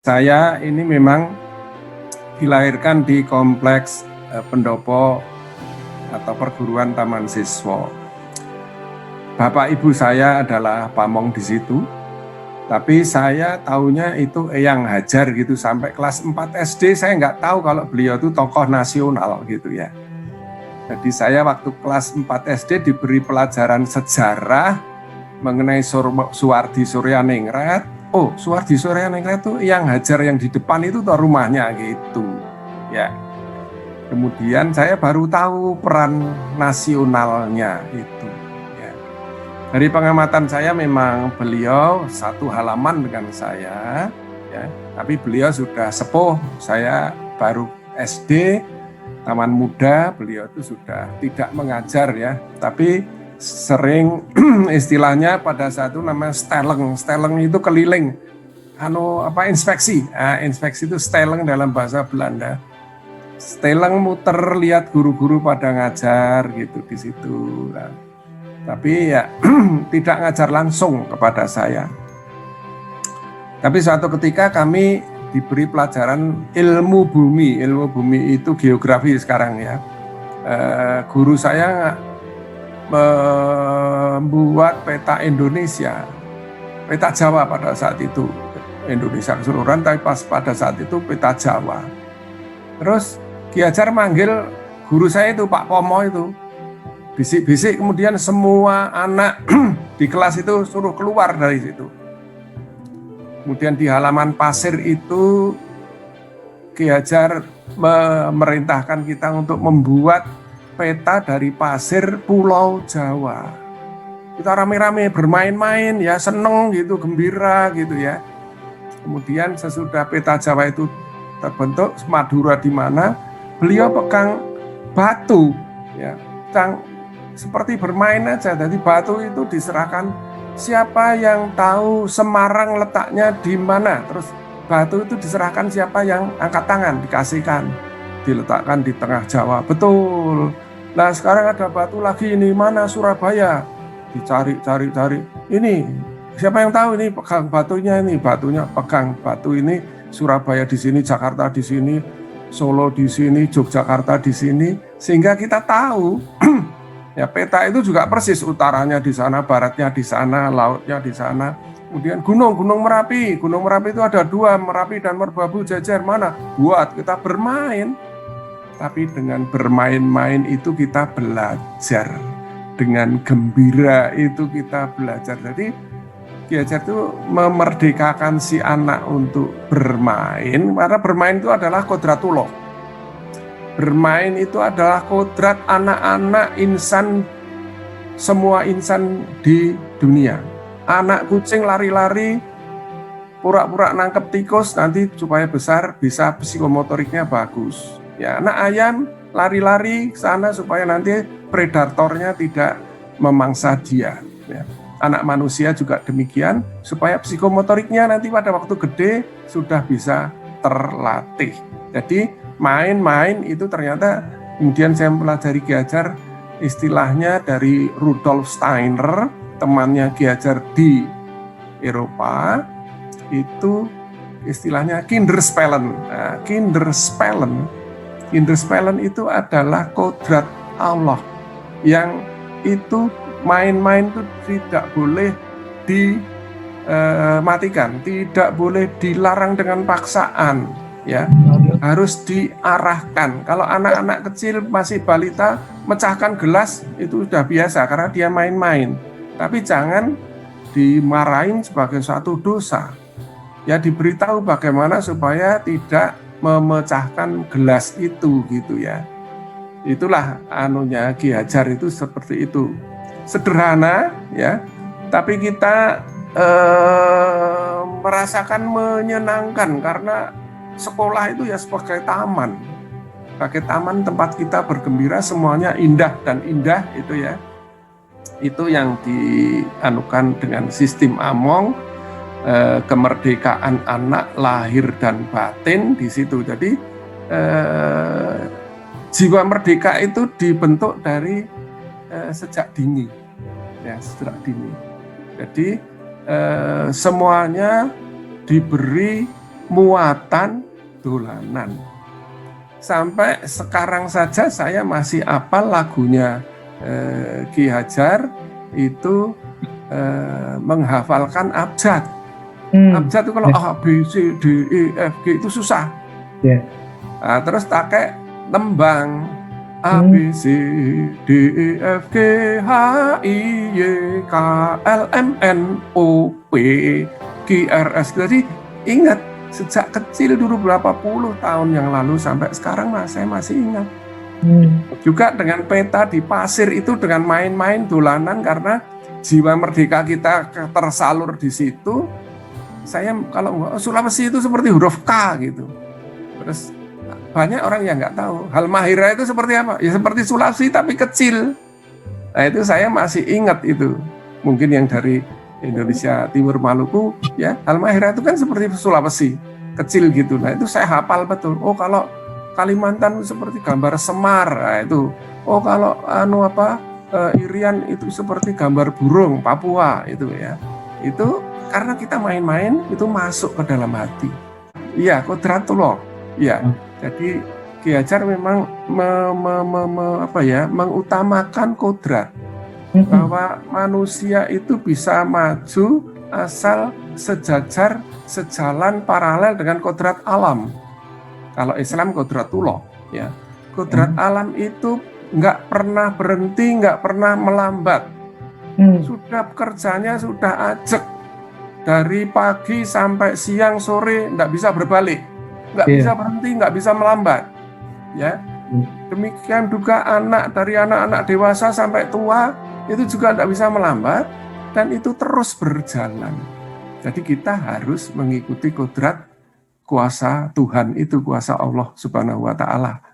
Saya ini memang dilahirkan di kompleks pendopo atau perguruan Taman Siswa. Bapak ibu saya adalah pamong di situ, tapi saya taunya itu Eyang Hajar gitu sampai kelas 4 SD. Saya nggak tahu kalau beliau itu tokoh nasional gitu ya. Jadi saya waktu kelas 4 SD diberi pelajaran sejarah mengenai Suwardi Suryaningrat. Oh, Suwardi Suryaningrat itu Eyang Hajar yang di depan itu tuh rumahnya gitu ya. Kemudian saya baru tahu peran nasionalnya itu ya. Dari pengamatan saya memang beliau satu halaman dengan saya ya, tapi beliau sudah sepuh. Saya baru SD, taman muda, beliau itu sudah tidak mengajar ya, tapi sering istilahnya pada saat itu namanya steleng. Steleng itu keliling, inspeksi. Inspeksi itu steleng dalam bahasa Belanda. Steleng muter lihat guru-guru pada ngajar gitu di situ. Nah, tapi ya tidak ngajar langsung kepada saya. Tapi suatu ketika kami diberi pelajaran ilmu bumi. Ilmu bumi itu geografi sekarang ya. Guru saya membuat peta Indonesia, peta Jawa pada saat itu, Indonesia keseluruhan, tapi pas pada saat itu peta Jawa. Terus Ki Hajar manggil guru saya itu, Pak Pomo itu, bisik-bisik, kemudian semua anak di kelas itu suruh keluar dari situ. Kemudian di halaman pasir itu Ki Hajar memerintahkan kita untuk membuat peta dari pasir Pulau Jawa. Kita rame-rame bermain-main ya, seneng gitu, gembira gitu ya. Kemudian sesudah peta Jawa itu terbentuk, Madura di mana, beliau pegang batu ya, seperti bermain aja. Jadi batu itu diserahkan, siapa yang tahu Semarang letaknya di mana, terus batu itu diserahkan siapa yang angkat tangan, dikasihkan, diletakkan di tengah Jawa. Betul. Nah sekarang ada batu lagi, ini mana, Surabaya, dicari. Ini siapa yang tahu, ini pegang batunya, ini batunya pegang batu ini, Surabaya di sini, Jakarta di sini, Solo di sini, Yogyakarta di sini, sehingga kita tahu ya, peta itu juga persis, utaranya di sana, baratnya di sana, lautnya di sana. Kemudian Gunung Merapi itu ada 2, Merapi dan Merbabu, Jejer, mana? Buat kita bermain. Tapi dengan bermain-main itu kita belajar, dengan gembira itu kita belajar. Jadi Ki Hajar itu memerdekakan si anak untuk bermain, karena bermain itu adalah kodratullah. Bermain itu adalah kodrat anak-anak insan, semua insan di dunia. Anak kucing lari-lari, pura-pura nangkep tikus, nanti supaya besar bisa psikomotoriknya bagus. Ya, anak ayam lari-lari sana supaya nanti predatornya tidak memangsa dia. Ya. Anak manusia juga demikian, supaya psikomotoriknya nanti pada waktu gede sudah bisa terlatih. Jadi main-main itu ternyata, kemudian saya mempelajari Ki Hajar, istilahnya dari Rudolf Steiner, temannya Ki Hajar di Eropa, itu istilahnya Kinderspellen. Nah, Kinderspellen itu adalah kodrat Allah yang itu main-main itu tidak boleh dimatikan, tidak boleh dilarang dengan paksaan, ya harus diarahkan. Kalau anak-anak kecil masih balita mecahkan gelas itu sudah biasa karena dia main-main, tapi jangan dimarahin sebagai suatu dosa. Ya diberitahu bagaimana supaya tidak memecahkan gelas itu gitu ya. Itulah anunya Ki Hajar itu seperti itu. Sederhana ya, tapi kita merasakan menyenangkan karena sekolah itu ya sebagai taman. Sebagai taman tempat kita bergembira, semuanya indah dan indah itu ya. Itu yang dianukan dengan sistem Among, kemerdekaan anak lahir dan batin di situ. Jadi jiwa merdeka itu dibentuk dari sejak dini, ya sejak dini. Jadi semuanya diberi muatan dolanan. Sampai sekarang saja saya masih apal lagunya Ki Hajar itu menghafalkan abjad. Abjad itu kalau A, B, C, D, E, F, G itu susah. Nah, terus pakai tembang A, B, C, D, E, F, G, H, I, Y, K, L, M, N, O, P, Q, R, S. Jadi ingat, sejak kecil dulu berapa puluh tahun yang lalu sampai sekarang saya masih ingat. Juga dengan peta di pasir itu dengan main-main dolanan karena jiwa merdeka kita tersalur di situ. Saya kalau Sulawesi itu seperti huruf K gitu. Terus banyak orang yang nggak tahu Halmahera itu seperti apa. Ya seperti Sulawesi tapi kecil. Nah itu saya masih ingat itu. Mungkin yang dari Indonesia Timur Maluku ya Halmahera itu kan seperti Sulawesi kecil gitu. Nah itu saya hafal betul. Oh kalau Kalimantan seperti gambar Semar. Nah itu. Oh kalau Irian itu seperti gambar burung Papua itu ya. Itu karena kita main-main itu masuk ke dalam hati. Iya, kodratullah. Iya. Jadi Ki Hajar memang mengutamakan kodrat. Bahwa manusia itu bisa maju asal sejajar, sejalan paralel dengan kodrat alam. Kalau Islam kodratullah, ya. Kodrat alam itu nggak pernah berhenti, nggak pernah melambat. Sudah kerjanya sudah ajak. Dari pagi sampai siang sore nggak bisa berbalik, nggak bisa berhenti, nggak bisa melambat, ya. Demikian juga dari anak-anak dewasa sampai tua itu juga nggak bisa melambat dan itu terus berjalan. Jadi kita harus mengikuti kodrat kuasa Tuhan itu, kuasa Allah Subhanahu wa Ta'ala.